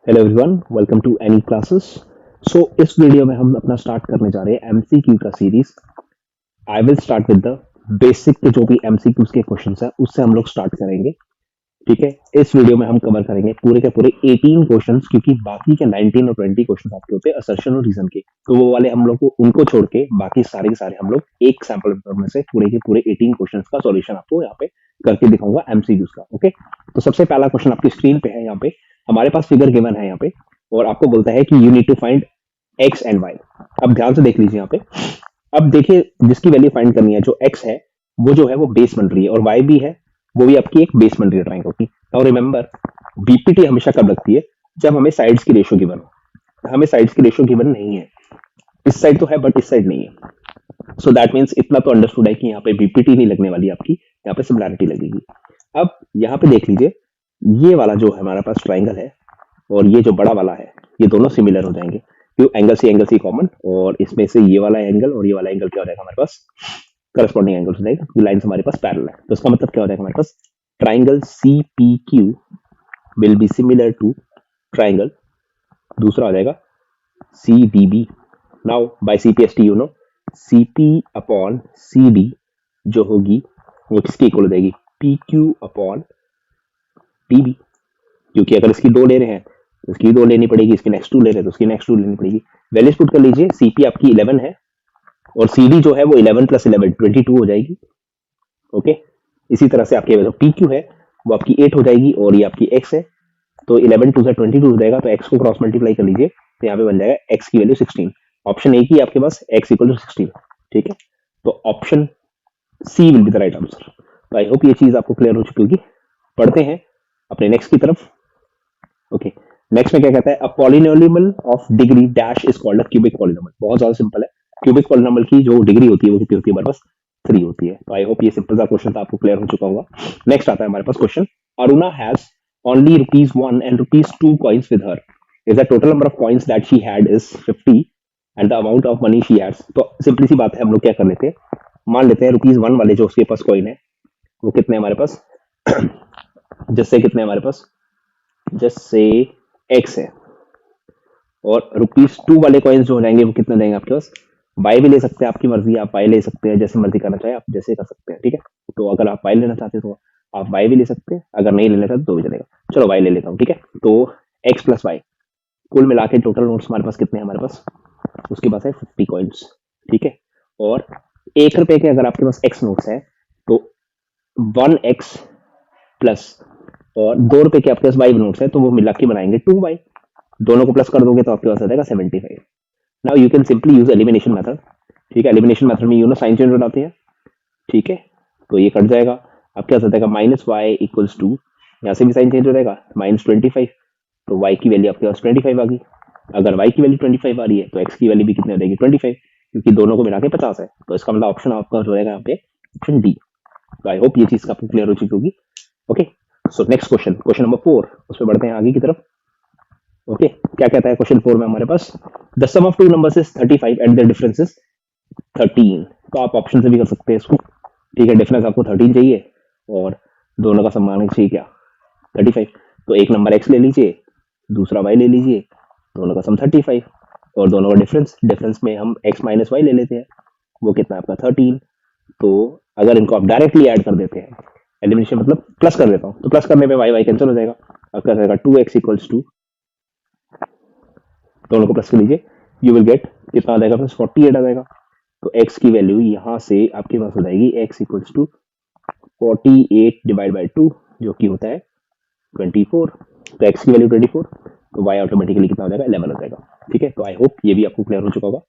Hello everyone, welcome to any classes. इस video में हम अपना स्टार्ट करने जा रहे हैं एमसीक्यू का series. I will start with the basic के जो भी एमसीक्यूज के क्वेश्चंस है उससे हम लोग स्टार्ट करेंगे। ठीक है, इस वीडियो में हम कवर करेंगे पूरे के पूरे 18 क्वेश्चंस, क्योंकि बाकी के 19 और 20 क्वेश्चंस आपके होते हैं असर्शन और रीजन के। तो वो वाले हम लोग को उनको छोड़ के बाकी सारे के सारे हम लोग एक सैंपल पेपर में से पूरे के पूरे 18 क्वेश्चंस का सॉल्यूशन आपको यहाँ पे करके दिखाऊंगा एमसीक्यूज का। ओके, तो सबसे पहला क्वेश्चन आपकी स्क्रीन पे है। यहाँ पे हमारे पास फिगर गिवन है यहाँ पे, और आपको बोलता है कि you need to find X and Y. अब ध्यान से देख लीजिए यहाँ पे। अब देखिए, जिसकी वैल्यू फाइंड करनी है, जो एक्स है वो जो है वो बेस बन रही है, और वाई भी है वो भी आपकी एक बेस बन रही है ट्राइंगल की। नाउ रिमेंबर, बीपीटी हमेशा कब लगती है? जब हमें साइड्स की रेशियो गिवन हो। हमें साइड्स की रेशियो गिवन नहीं है, इस साइड तो है बट इस साइड नहीं है। सो दैट मीन्स इतना तो अंडरस्टूड है कि यहाँ पे बीपीटी नहीं लगने वाली आपकी, यहाँ पे सिमिलैरिटी लगेगी। अब यहाँ पे देख लीजिए, ये वाला जो है हमारे पास ट्राइंगल है और ये जो बड़ा वाला है, ये दोनों सिमिलर हो जाएंगे क्यों? एंगल सी कॉमन, और इसमें से ये वाला एंगल और ये वाला एंगल क्या हो जाएगा हमारे पास? करस्पॉन्डिंग एंगल हो जाएगा। लाइन हमारे पास पैरेलल है, तो इसका मतलब क्या हो जाएगा हमारे पास? Triangle C P Q will be similar to triangle, दूसरा हो जाएगा C B B. Now by C P S T you know, C P upon C D जो होगी वो किसकी इक्वल हो जाएगी? P Q upon P B. क्योंकि अगर इसकी दो ले रहे हैं तो इसकी दो लेनी पड़ेगी, इसकी नेक्स्ट टू ले रहे हैं तो उसकी नेक्स्ट टू लेनी पड़ेगी। वैल्यूज पुट कर लीजिए, सीपी आपकी 11 है और सीडी जो है वो 11 प्लस 11 22 हो जाएगी। ओके, इसी तरह से आपके पी क्यू है वो आपकी 8 हो जाएगी, और ये आपकी एक्स है तो 11 टू से 22 हो जाएगा, तो एक्स को क्रॉस मल्टीप्लाई कर लीजिए तो यहाँ पे बन जाएगा एक्स की वैल्यू 16। ऑप्शन एक ही आपके पास, एक्स इक्वल टू 16। ठीक है, तो option C will be the right answer. तो आई होप ये चीज आपको क्लियर हो चुकी होगी। पढ़ते हैं अपने नेक्स्ट की तरफ। ओके, नेक्स्ट में क्या कहता है? A polynomial of degree dash is called a cubic polynomial. बहुत ज्यादा सिंपल है। क्यूबिक पॉलिनोमियल की जो डिग्री होती है वो कितनी होती है हमारे पास? 3 होती है। तो आई होप ये सिंपल सा क्वेश्चन था, आपको क्लियर हो चुका होगा। नेक्स्ट आता है हमारे पास question, Aruna has only ₹1 and ₹2 coins with her. Is the total number of coins that she had is 50 and the amount of money she has. तो सिंपली सी बात है, हम लोग क्या कर लेते हैं, मान लेते हैं ₹1 वाले जो उसके पास कॉइन है वो कितने हमारे पास जिससे कितने हमारे पास, जैसे एक्स है, और ₹2 वाले कॉइन्स जो हो जाएंगे वो कितने देंगे आपके पास? बाय भी ले सकते हैं, आपकी मर्जी, आप बाय ले सकते हैं, जैसे मर्जी करना चाहे आप जैसे कर सकते हैं। ठीक है, तो अगर आप बाय लेना चाहते हैं तो आप बाय भी ले सकते हैं, अगर नहीं लेना चाहते तो भी चलेगा। चलो बाय ले लेता हूँ। ठीक है, तो एक्स प्लस वाई, कुल मिला के टोटल नोट्स हमारे पास कितने हैं? हमारे पास उसके पास है 50 कॉइन्स। ठीक है, और ₹1 के अगर आपके पास एक्स नोट्स है तो 1x प्लस, और ₹2 के आपके पास वाई नोट्स है तो वो मिला के बनाएंगे 2y। दोनों को प्लस कर दोगे तो आपके पास आ जाएगा 75। Now you can simply use elimination method. ठीक है, एलिमिनेशन मेथड में यू नो साइन चेंज हो जाते हैं। ठीक है, तो ये कट जाएगा, आपके पास आ जाएगा -y इक्वल्स टू, यहाँ से भी साइन चेंज हो जाएगा, -25। तो y की वैल्यू आपके पास 25 आ गई। अगर y की वैल्यू 25 आ रही है तो x की वैल्यू भी कितनी हो जाएगी? 25, क्योंकि दोनों को मिला के 50 है। तो इसका मतलब ऑप्शन आपका हो जाएगा यहाँ पे ऑप्शन डी। तो आई होप ये चीज आपको क्लियर हो चुकी होगी। Okay, so next question, question number 4, उस पर बढ़ते हैं आगे की तरफ। ओके, क्या कहता है क्वेश्चन 4 में हमारे पास? The sum of two numbers is 35 and the difference is 13। तो आप ऑप्शन से भी कर सकते हैं इसको। ठीक है, डिफरेंस आपको 13 चाहिए और दोनों का सम आना चाहिए क्या? 35। तो एक नंबर x ले लीजिए, दूसरा y ले लीजिए, दोनों का सम 35, और दोनों का डिफरेंस, डिफरेंस में हम x माइनस वाई ले लेते हैं, वो कितना आपका 13। तो अगर इनको आप डायरेक्टली ऐड कर देते हैं, एलिमिनेशन मतलब प्लस कर देता हूँ, तो प्लस करने पे वाई वाई कैंसिल हो जाएगा, आपका रहेगा 2x इक्वल्स टू, दोनों को प्लस कर लीजिए, यू विल गेट कितना आ जाएगा? प्लस 48 आ जाएगा। तो x की वैल्यू यहाँ से आपके पास हो जाएगी x equals to 48 divide by 2, जो कि होता है 24। तो x की वैल्यू 24, तो y ऑटोमेटिकली कितना हो जाएगा? 11 हो जाएगा। ठीक है, तो आई होप ये भी आपको क्लियर हो चुका होगा।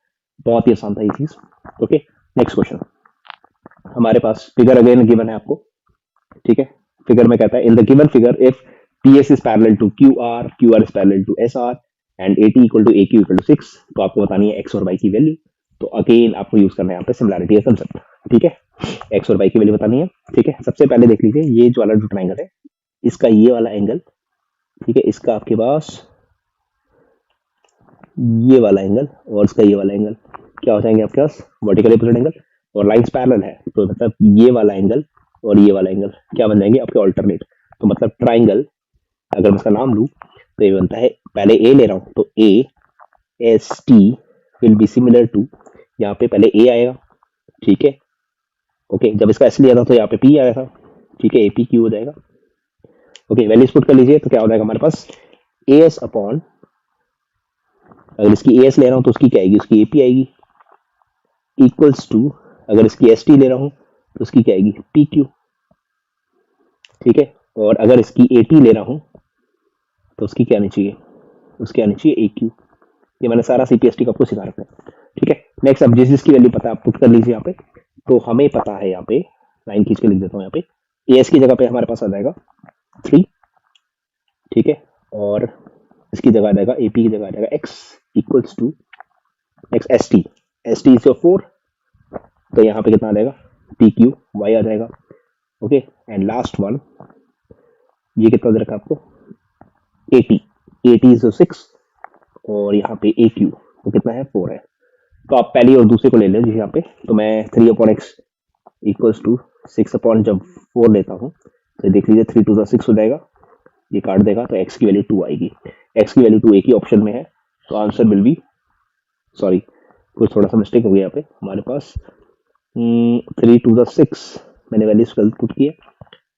बहुत ही आसान था ये चीज। ओके, नेक्स्ट क्वेश्चन हमारे पास, फिगर अगेन गिवन है आपको। ठीक है, फिगर में कहता है, in the given figure if PS is parallel to QR, QR is parallel to SR and AT equal to AQ equal to 6, तो आपको बतानी है x और y की वैल्यू। तो अगेन आपको यूज करना है यहाँ पे सिमिलैरिटी का कंसेप्ट। ठीक है, x और y की वैल्यू बतानी है। ठीक है, सबसे पहले देख लीजिए, ये जो वाला जो ट्राइंगल है, इसका ये वाला एंगल, ठीक है, इसका आपके पास ये वाला एंगल और इसका ये वाला एंगल क्या हो जाएंगे आपके पास? वर्टिकल अपोजिट एंगल, और लाइंस पैरेलल है तो मतलब ये वाला एंगल और ये वाला एंगल क्या बन जाएंगे आपके? ऑल्टरनेट। तो मतलब ट्राइंगल, अगर मैं इसका नाम लूँ तो ये बनता है, पहले ए ले रहा हूँ तो A S T will be similar to, यहाँ पे पहले ए आएगा, ठीक है। ओके, जब इसका एस लिया था तो यहाँ पे पी आया था, ठीक है, ए पी क्यू हो जाएगा। ओके, वैल्यूज पुट कर लीजिए तो क्या हो जाएगा हमारे पास, ए एस अपॉन, अगर इसकी ए एस ले रहा हूँ तो उसकी क्या आएगी, उसकी ए पी आएगी, इक्वल्स टू, अगर इसकी एस टी ले रहा हूँ तो उसकी क्या आएगी, पी क्यू, ठीक है। और अगर इसकी ए टी ले रहा हूँ तो उसकी क्या आनी चाहिए, उसकी आनी चाहिए ए क्यू। ये मैंने सारा सीपीएसटी का आपको सिखा रखा है, ठीक है। नेक्स्ट, अब जिस जिसकी वैल्यू पता है आप पुट कर लीजिए यहाँ पे। तो हमें पता है यहाँ पे, लाइन खींच के लिख देता हूँ यहाँ पे, ए एस की जगह पे हमारे पास आ जाएगा 3, ठीक है। और इसकी जगह आ जाएगा, एपी की जगह आ जाएगा X equals to, next S T is 4, तो यहाँ पे कितना आ जाएगा, पी क्यू वाई आ जाएगा। ओके, एंड लास्ट वन, ये कितना दे रखा है आपको, ए टी इज 6, और यहाँ पे ए क्यू तो कितना है, 4 है। तो आप पहली और दूसरे को ले लें यहाँ पे, तो मैं 3 upon X equals to 6 upon जब 4 लेता हूँ तो देख लीजिए 3 टू 6 हो जाएगा, ये काट देगा तो एक्स की वैल्यू 2 आएगी। एक्स की वैल्यू 2 एक ही ऑप्शन में है, तो आंसर विल बी, सॉरी कुछ थोड़ा सा मिस्टेक हो गया यहाँ पे हमारे पास, 3 टू 6 मैंने वैल्यूज गलत पुट की है,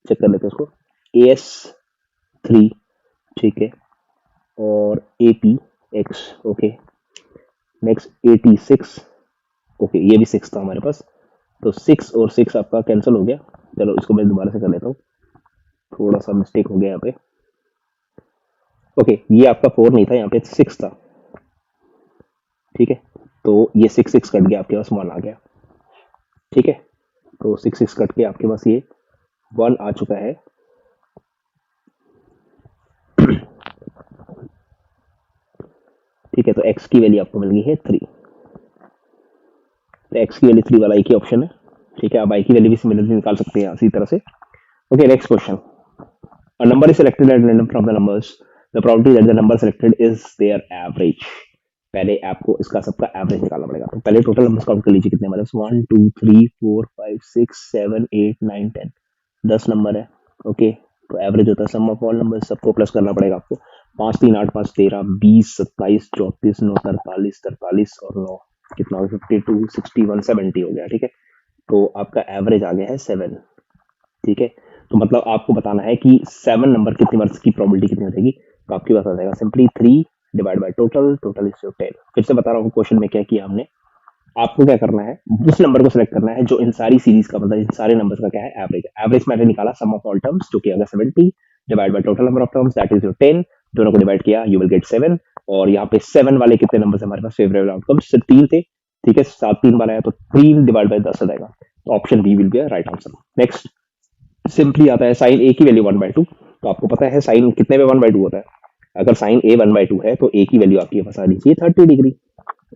चेक कर लेते हैं उसको, ए एस 3, ठीक है, और A P x, okay, next A T 6, okay, ये भी 6 था हमारे पास, तो 6 और 6 आपका कैंसिल हो गया। चलो इसको मैं दोबारा से कर लेता हूँ, थोड़ा सा मिस्टेक हो गया यहाँ पे। ओके, ये आपका 4 नहीं था, यहाँ पे 6 था, ठीक है। तो ये 6 कट गया, आपके पास 1 आ गया, ठीक है। तो 6 कट के आपके पास ये 1 आ चुका है, ठीक है। तो x की वैल्यू आपको मिल गई है 3, तो x की वैल्यू 3 वाला एक ही ऑप्शन है, ठीक है। आप y की वैल्यू भी सिमिलरली निकाल सकते हैं इसी तरह से। Okay, next question, a number is selected at random from the numbers, the probability that the number selected is their average, पहले आपको इसका सबका एवरेज निकालना पड़ेगा। तो पहले टोटल नंबर्स काउंट कर लीजिए, कितने हमारे पास, 1 2 3 4 5 6 7 8 9 10, 10 नंबर है, ओके। तो एवरेज होता है सम ऑफ ऑल नंबर, सबको प्लस करना पड़ेगा आपको, 5 3 8 5 13 20 27 34 9 43 43 और 9 कितना हो गया, 52 61 70 हो गया, ठीक है। तो आपका एवरेज आ गया है 7, ठीक है। तो मतलब आपको बताना है कि 7 नंबर कितनी बार की प्रोबेबिलिटी कितनी हो जाएगी, तो आपके पास आ जाएगा simply 3 divide by total, total is 10। फिर से बता रहा हूँ क्वेश्चन में क्या किया हमने, आपको क्या करना है, उस नंबर को सिलेक्ट करना है जो इन सारी सीरीज का, मतलब इन सारे नंबर्स का क्या है, एवरेज। एवरेज मैंने निकाला सम ऑफ ऑल टर्म्स, जो कि अगर 70 divide by total number of terms, that is your 10, दोनों को डिवाइड किया यू विल गेट 7। और यहाँ पे 7 वाले कितने नंबर हमारे पास फेवरेबल आउटकम्स, 3 थे, ठीक है। 7 3 बार आया तो 3 डिवाइड बाय 10 हो जाएगा, तो option B will be right answer. Next, simply आता है साइन ए की वैल्यू 1/2, तो आपको पता है साइन कितने में 1/2 होता है, अगर साइन ए 1/2 है तो ए की वैल्यू आपके पास आ लीजिए 30 डिग्री,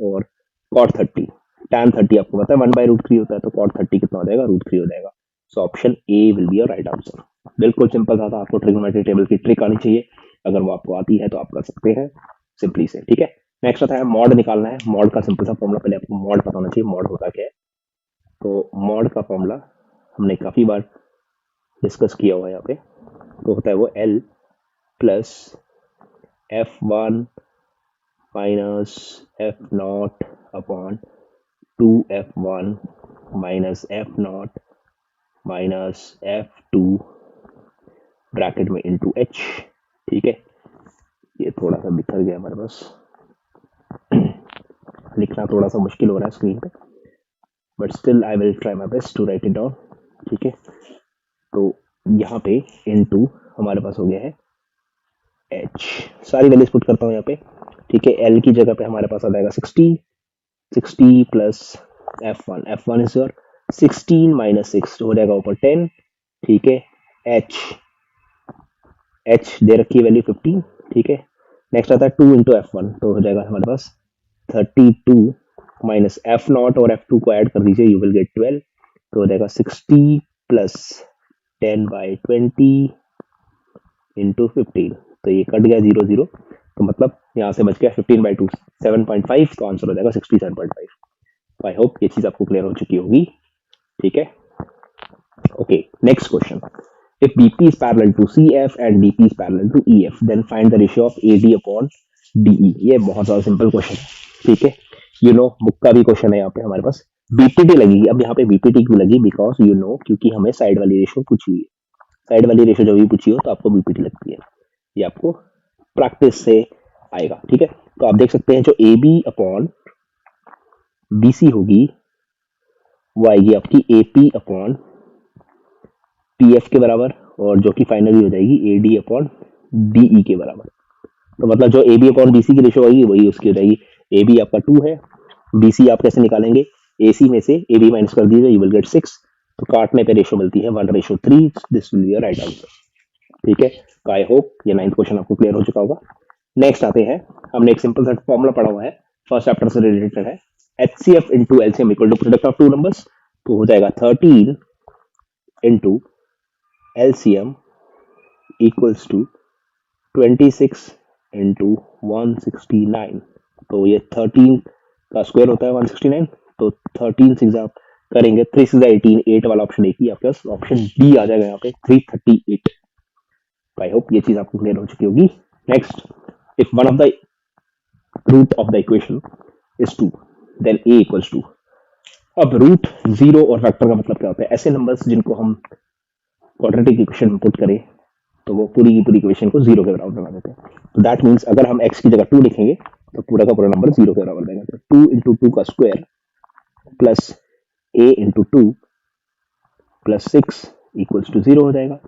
और कॉट 30, tan 30 आपको पता है 1/√3 होता है, तो कॉट 30 कितना हो जाएगा, √3 हो जाएगा। So option A will be your right answer. बिल्कुल सिंपल था, आपको ट्रिग्नोमेट्री टेबल की ट्रिक आनी चाहिए, अगर वो आपको आती है तो आप कर सकते हैं सिंपली से, ठीक है। नेक्स्ट आता है मॉड निकालना है, मॉड का सिंपल सा फॉर्मूला, पहले आपको मॉड पता होना चाहिए, मॉड होता क्या है। तो मॉड का फॉर्मूला हमने काफी बार डिस्कस किया हुआ है यहाँ पे, तो होता है वो L plus F1 minus F0 upon 2F1 minus F0 minus F2 bracket में इंटू H, ठीक है। ये थोड़ा सा बिखर गया हमारे पास, लिखना थोड़ा सा मुश्किल हो रहा है स्क्रीन पे, but still I will try my best to write it down, ठीक है। तो यहाँ पे इनटू हमारे पास हो गया है H, सारी वैल्यूज पुट करता हूँ यहाँ पे, ठीक है। L की जगह पे हमारे पास आ जाएगा 60 plus F1 is your 16 minus 6 हो जाएगा ऊपर 10, ठीक है। H दे रखी वैल्यू 15, ठीक है। नेक्स्ट आता है 2 इंटू F1, तो हो जाएगा हमारे पास 32 माइनस F0 और F2 को ऐड कर दीजिए, यू विल गेट 12, तो हो जाएगा 60 प्लस 10/20 इंटू 15, तो ये कट गया 0 0, तो मतलब यहाँ से बच गया 15/2 7.5, तो आंसर हो जाएगा 67.5। तो आई होप ये चीज आपको क्लियर हो चुकी होगी, ठीक है। Okay, next question, If BP is parallel to CF and DP is parallel to EF, then find the ratio of AD upon DE. ये बहुत ज्यादा सिंपल क्वेश्चन है, ठीक है। यू नो मुक्का भी क्वेश्चन है यहाँ पे हमारे पास। बीपीटी लगेगी। अब यहाँ पे बीपीटी क्यों लगी? बिकॉज यू नो, क्योंकि हमें साइड वाली रेशियो पूछी हुई है। साइड वाली रेशियो जब भी पूछी हो तो आपको बीपीटी लगती है। ये आपको प्रैक्टिस से आएगा, ठीक है। तो आप देख सकते हैं जो A B upon B C होगी वो आएगी आपकी A P upon P F के बराबर, और जो कि फाइनली हो जाएगी A D upon D E के बराबर। तो मतलब जो A B upon B C की रेशियो आएगी वही उसकी हो जाएगी। ए बी आपका 2 है, बी सी आप कैसे निकालेंगे? ए सी में से ए बी माइनस कर दीजिए, यू विल गेट 6। तो काटने पे रेशियो मिलती है 1:3। This will be your right answer, ठीक है। तो आई होप ये 9th क्वेश्चन आपको क्लियर हो चुका होगा। नेक्स्ट आते हैं, हमने एक सिंपल सा फॉर्मूला पढ़ा हुआ है, फर्स्ट चैप्टर से रिलेटेड है। HCF into LCM equal to product of two numbers. तो हो जाएगा 13 into LCM equals to 26 into 169। तो ये 13 का स्क्वायर होता है 169। तो 13 से आप करेंगे, 3 6 18, 8 वाला ऑप्शन एक ही आपके पास, ऑप्शन डी आ जाएगा यहाँ पे 338। आई होप ये चीज आपको क्लियर हो चुकी होगी। Next, if one of the root of the equation is 2 then a equals 2। अब रूट 0 और फैक्टर का मतलब क्या होता है? ऐसे नंबर्स जिनको हम क्वाड्रेटिक इक्वेशन में पुट करें तो वो पूरी की पूरी इक्वेशन को 0 के बराबर बना देते हैं। तो दैट मीन्स अगर हम x की जगह 2 लिखेंगे तो पूरा का पूरा नंबर 0 के बराबर देंगे। तो 2 इंटू 2 का square plus a into 2 plus 6 equals to 0 हो जाएगा,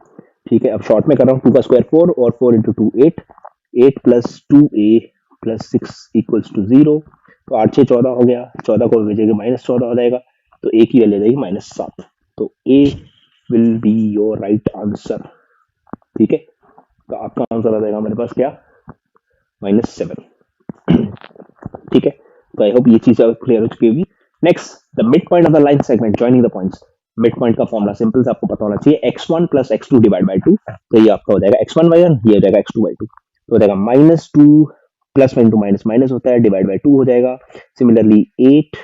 ठीक है। अब शॉर्ट में कर रहा हूँ, 2 का स्क्वायर 4 और 4 into 2 8, 8 plus 2a plus 6 equals to 0। तो 8 6 14 हो गया, 14 को भेजेंगे -14 हो जाएगा, तो a की वैल्यू जाएगी -7। तो a will be your right answer, ठीक है। तो आपका आंसर आ जाएगा मेरे पास क्या? -7, ठीक है। तो आई होप ये चीज क्लियर हो चुकी होगी। Next, the mid point of the line segment joining the points. Mid point का फॉर्मूला सिंपल से आपको पता होना चाहिए, x1 plus x2 divide by 2। तो ये आपका हो जाएगा x1/1, ये हो जाएगा x2/2। तो हो जाएगा -2 प्लस इंटू माइनस माइनस होता है, डिवाइड बाय 2 हो जाएगा। सिमिलरली 8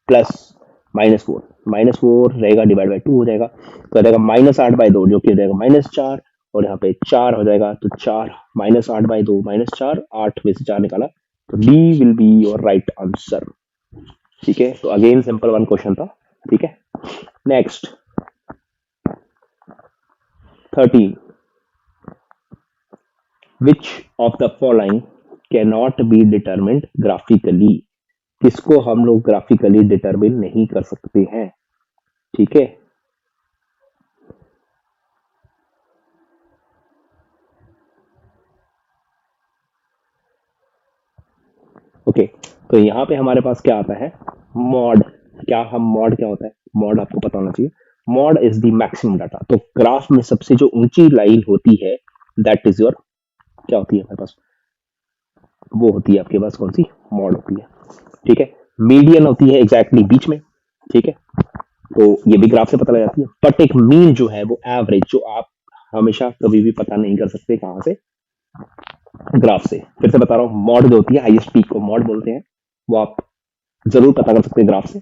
प्लस -4, -4 रहेगा, डिवाइड बाय 2 हो जाएगा। तो हो जाएगा -8/2 जो कि हो जाएगा -4, और यहाँ पे 4 हो जाएगा। तो 4 -8/2 -4, 8 में से 4 निकाला, तो D will be your right answer, ठीक है। तो अगेन सिंपल वन क्वेश्चन था, ठीक है। Next 13, which of the following can not be determined graphically. किसको हम लोग ग्राफिकली डिटरमिन नहीं कर सकते हैं, ठीक है। ओके, तो यहाँ पे हमारे पास क्या आता है? मॉड। मॉड क्या होता है? मॉड आपको पता होना चाहिए। Mod is the maximum data. तो ग्राफ में सबसे जो ऊंची लाइन होती है दैट इज योर, क्या होती है हमारे पास? वो होती है आपके पास कौन सी? मॉड होती है, ठीक है। मीडियन होती है एग्जैक्टली बीच में, ठीक है। तो ये भी ग्राफ से पता लग जाती है। बट एक मीन जो है वो एवरेज, जो आप हमेशा कभी भी पता नहीं कर सकते कहां से? ग्राफ से। फिर से बता रहा हूँ, मॉड जो होती है, हाईएस्ट पीक को मॉड बोलते हैं, वो आप जरूर पता कर सकते हैं ग्राफ से।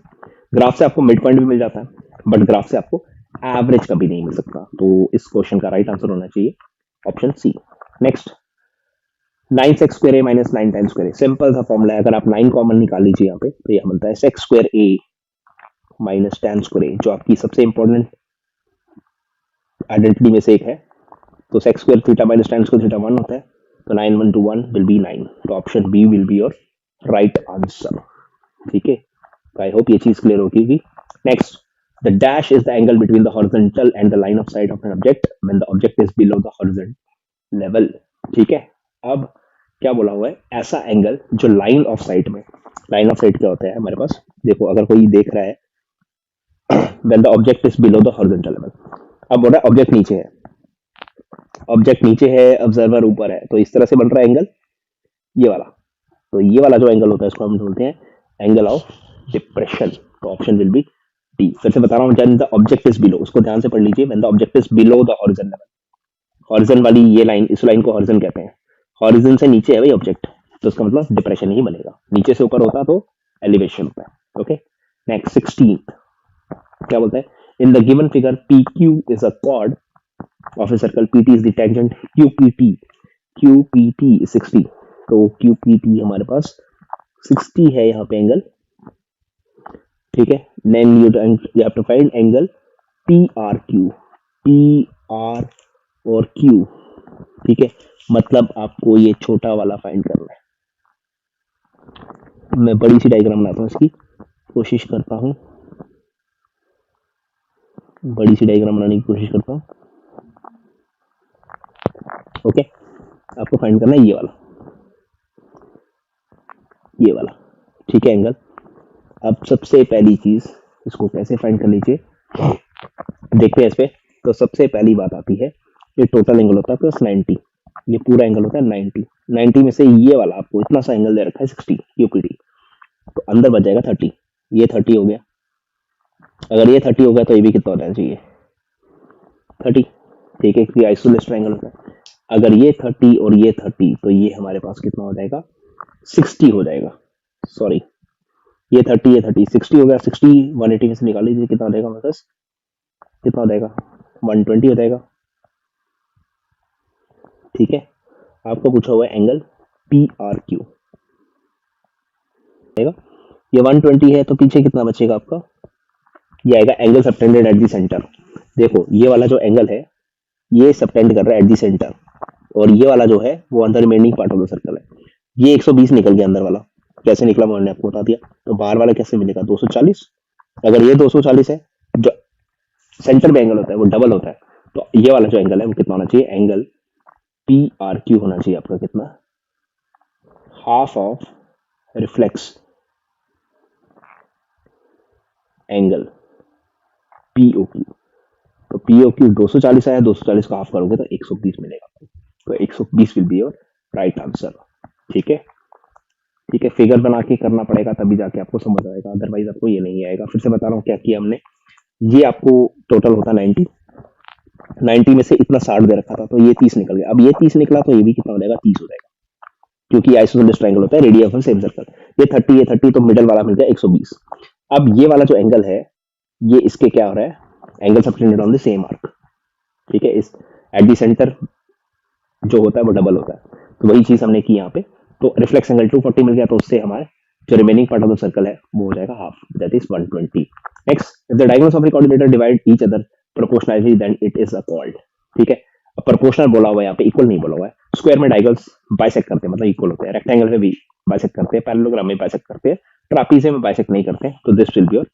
ग्राफ से आपको मिड पॉइंट भी मिल जाता है, बट ग्राफ से आपको एवरेज कभी नहीं मिल सकता। तो इस क्वेश्चन का राइट आंसर होना चाहिए option C. Next, 9x² minus 9 simple सा फॉर्मूला है। अगर आप 9 कॉमन निकाल लीजिए यहाँ पे तो यह बनता है sec² माइनस tan², जो आपकी सबसे इंपॉर्टेंट आइडेंटिटी में से एक है। तो sec² theta minus tan² theta 1 होता है। तो 9 1 2 1 विल बी 9। तो option B will be your right answer, ठीक है। तो आई होप ये चीज क्लियर होगी। Next, the dash is the angle between the horizontal and the line of sight of an object when the object is below the horizontal level, ठीक है। अब क्या बोला हुआ है? ऐसा एंगल जो लाइन ऑफ साइट में, लाइन ऑफ साइट क्या होता है हमारे पास? देखो, अगर कोई देख रहा है when the object is below the horizontal level. अब बोल रहा है ऑब्जेक्ट नीचे है, ऑब्जेक्ट नीचे है, ऑब्जर्वर ऊपर है, तो इस तरह से बन रहा है एंगल ये वाला। तो ये वाला जो एंगल होता है इसको हम बोलते हैं एंगल ऑफ डिप्रेशन। तो ऑप्शन विल बी डी। फिर से बता रहा हूँ, when the object is below, उसको ध्यान से पढ़ लीजिए, when the object is below the horizon level. Horizon वाली ये लाइन, इस लाइन को हॉरिजॉन कहते हैं। हॉरिजॉन से नीचे है भाई ऑब्जेक्ट, तो उसका मतलब डिप्रेशन ही बनेगा। नीचे से ऊपर होता तो एलिवेशन होता है, ओके। नेक्स्ट 16 क्या बोलता है? In the given figure P Q is a chord of a circle, PT is the tangent, QPT is 60, तो क्यूपीटी हमारे पास 60 है यहाँ पे एंगल, ठीक है। Then you have to find angle P R Q, P R और क्यू, ठीक है। मतलब आपको ये छोटा वाला फाइंड करना है। मैं बड़ी सी डायग्राम बनाता हूँ इसकी, कोशिश करता हूँ, बड़ी सी डायग्राम बनाने की कोशिश करता हूँ। ओके, आपको फाइंड करना है ये वाला, ठीक है, एंगल। अब सबसे पहली चीज, इसको कैसे फाइंड कर लीजिए, देखते हैं इस पे। तो सबसे पहली बात आती है, ये टोटल एंगल होता है प्लस 90, ये पूरा एंगल होता है 90, 90 में से ये वाला आपको इतना सा एंगल दे रखा है 60 यूपीडी, तो अंदर बच जाएगा 30, ये 30 हो गया। अगर ये 30 हो गया तो ये भी कितना होना चाहिए 30, ठीक है, ये आइसोलेस ट्रायंगल होता है। अगर ये 30 और ये 30, तो ये हमारे पास कितना हो जाएगा 60 हो जाएगा, सॉरी, ये 30 ये 30 60 हो गया, 60 180 में से निकाल लीजिए, कितना हो जाएगा हमारे पास, कितना हो जाएगा 120 हो जाएगा, ठीक है। आपको पूछा हुआ है एंगल पी आर क्यू, ये 120 है, तो पीछे कितना बचेगा आपका, ये आएगा angle subtended at the centre. देखो ये वाला जो एंगल है ये सबटेंड कर रहा है एट द सेंटर, और ये वाला जो है वो अंदर remaining part of the circle है। ये 120 निकल गया अंदर वाला, कैसे निकला मैंने आपको बता दिया। तो बाहर वाला कैसे मिलेगा 240, अगर ये 240 है, जो सेंटर में एंगल होता है वो डबल होता है, तो ये वाला जो एंगल है वो कितना होना चाहिए, एंगल पी आर क्यू होना चाहिए आपका कितना, half of reflex angle PO Q. तो पीओ क्यू 240 आया, 240 का हाफ करोगे तो 120 मिलेगा, तो 120 will be your right answer, ठीक है। ठीक है, फिगर बना के करना पड़ेगा तभी जाके आपको समझ आएगा, अदरवाइज आपको ये नहीं आएगा। फिर से बता रहा हूँ क्या किया हमने, ये आपको टोटल होता 90, 90 में से इतना 60 दे रखा था, तो ये 30 निकल गया। अब ये 30 निकला तो ये भी कितना हो जाएगा 30 हो जाएगा, क्योंकि आइसोसेलेस ट्रायंगल होता है, रेडियस ऑफ सेम सर्कल। ये 30 तो मिडल वाला मिल गया 120। अब ये वाला जो एंगल है ये इसके क्या हो रहा है, angle subtended on the same arc, ठीक है। इस एट द सेंटर जो होता है वो डबल होता है, तो वही चीज हमने की यहाँ पे। तो रिफ्लेक्स एंगल 240 मिल गया, तो उससे हमारे जो remaining part of the circle है वो हो जाएगा half, that is 120। Next, if the diagonals of the coordinator divide each other proportionally then it is called, ठीक है। अब प्रोपोर्शनल बोला हुआ है, यहाँ पे इक्वल नहीं बोला हुआ है। स्क्वायर में डायगोनल्स बाइसेक्ट करते हैं, मतलब इक्वल होते हैं, रेक्टेंगल में भी बाइसेक्ट करते हैं, पैरेललोग्राम में बाइसेक्ट करते हैं, ट्रापीजियम में बाइसेक्ट नहीं करते, तो this will be your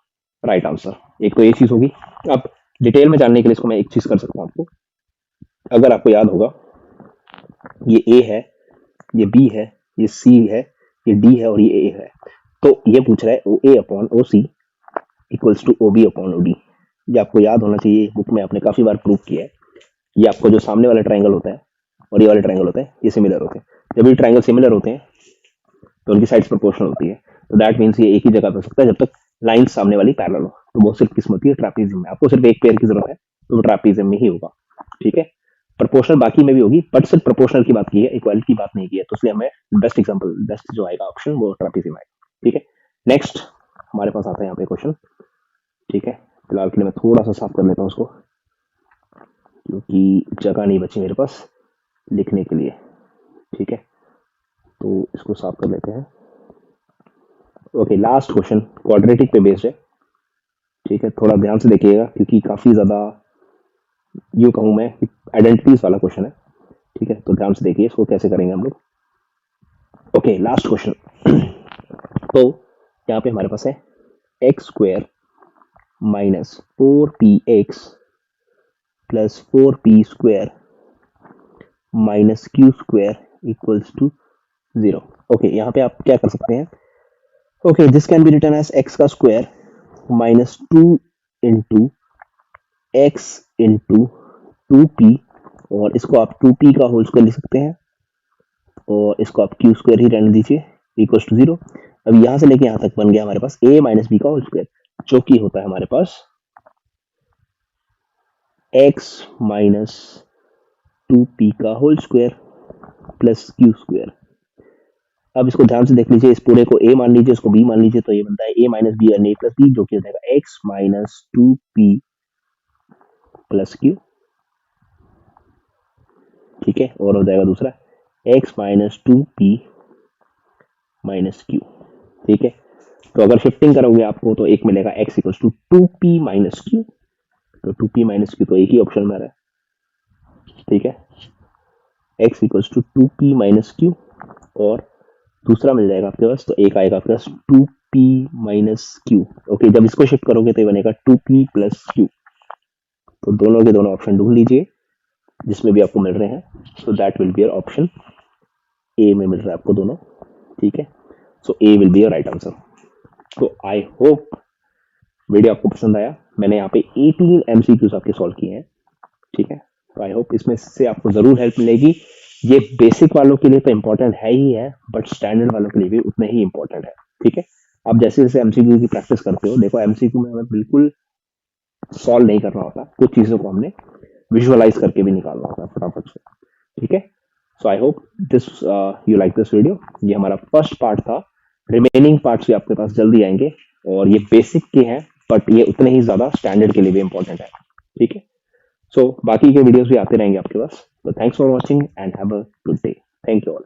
right answer. एक तो ये चीज होगी। अब डिटेल में जानने के लिए इसको मैं एक चीज कर सकता हूँ आपको, अगर आपको याद होगा, ये ए है, ये बी है, ये सी है, ये डी है और ये ए है, तो ये पूछ रहा है O A upon O C equals to O B upon O D. ये आपको याद होना चाहिए, बुक में आपने काफी बार प्रूव किया है। ये आपको जो सामने वाला ट्रायंगल होता है और ये वाला ट्रायंगल होता है, ये सिमिलर होते हैं। जब ये ट्रायंगल सिमिलर होते हैं तो उनकी साइड्स प्रोपोर्शनल होती है, तो दैट मीन्स ये एक ही जगह पे हो सकता है जब तक लाइन सामने वाली पैरेलल हो। तो वो सिर्फ किस्म होती है ट्रापीजियम में, आपको सिर्फ एक पेयर की जरूरत है, तो वो ट्रापीजियम में ही होगा, ठीक है। प्रोपोर्शनल बाकी में भी होगी, बट सिर्फ प्रोपोर्शनल की बात की है, इक्वालिटी की बात नहीं की है, तो इसलिए हमें बेस्ट एग्जांपल, बेस्ट जो आएगा ऑप्शन वो ट्रापीजियम आएगा, ठीक है। नेक्स्ट हमारे पास आता है यहाँ पे क्वेश्चन, ठीक है। फिलहाल के लिए मैं थोड़ा सा साफ कर लेता हूँ उसको, क्योंकि जगह नहीं बची मेरे पास लिखने के लिए, ठीक है। तो इसको साफ कर लेते हैं। ओके, लास्ट क्वेश्चन क्वाड्रेटिक पे बेस्ड है, ठीक है। थोड़ा ध्यान से देखिएगा क्योंकि काफी ज्यादा यूं कहूं मैं आइडेंटिटीज वाला क्वेश्चन है, ठीक है। तो ध्यान से देखिए इसको कैसे करेंगे हम लोग। Okay, last question. तो यहाँ पे हमारे पास है X square minus 4px plus 4p square minus Q square equals to 0। Okay, यहाँ पे आप क्या कर सकते हैं, okay this can be written as X का square minus 2 into X into 2p, और इसको आप 2p का होल स्क्वायर लिख सकते हैं, और इसको आप क्यू स्क्वायर ही रहने दीजिए इक्वल्स टू 0। अब यहाँ से लेके यहाँ तक बन गया हमारे पास a माइनस बी का होल स्क्वायर, जो कि होता है हमारे पास x माइनस 2p का whole square plus Q square. अब इसको ध्यान से देख लीजिए, इस पूरे को a मान लीजिए, इसको b मान लीजिए, तो ये बनता है a माइनस बी और a प्लस बी, जो कि हो जाएगा x minus 2p plus Q. ठीक है, और हो जाएगा दूसरा x minus two P minus Q. ठीक है, तो अगर शिफ्टिंग करोगे आपको तो एक मिलेगा x equals to two P minus Q. तो टू पी माइनस क्यू तो एक ही ऑप्शन में आ रहा है। ठीक है, x equals to two P minus Q, और दूसरा मिल जाएगा आपके पास, तो एक आएगा आपके पास two P minus Q. Okay, जब इसको शिफ्ट करोगे तो ये बनेगा टू पी प्लस क्यू। तो दोनों के दोनों ऑप्शन ढूंढ लीजिए जिसमें भी आपको मिल रहे हैं। So that will be your option A में मिल रहा है आपको दोनों। ठीक है, so A will be your right answer. तो आई होप वीडियो आपको पसंद आया। मैंने यहाँ पे 18 एमसीक्यूज आपके सॉल्व किए हैं। ठीक है, तो आई होप इसमें से आपको जरूर हेल्प मिलेगी। ये बेसिक वालों के लिए तो इम्पोर्टेंट है ही है, बट स्टैंडर्ड वालों के लिए भी उतना ही इम्पोर्टेंट है। ठीक है, आप जैसे जैसे एमसीक्यू की प्रैक्टिस करते हो, देखो एमसीक्यू में हमें बिल्कुल सॉल्व नहीं करना होता, कुछ चीजों को हमने विजुअलाइज करके भी निकालना होता है फटाफट से। ठीक है, so I hope this you like this video. ये हमारा फर्स्ट पार्ट था, रिमेनिंग पार्ट्स भी आपके पास जल्दी आएंगे, और ये बेसिक के हैं बट ये उतने ही ज्यादा स्टैंडर्ड के लिए भी इंपॉर्टेंट है। ठीक है, सो बाकी के वीडियोस भी आते रहेंगे आपके पास। तो thanks for watching and have a good day. Thank you all.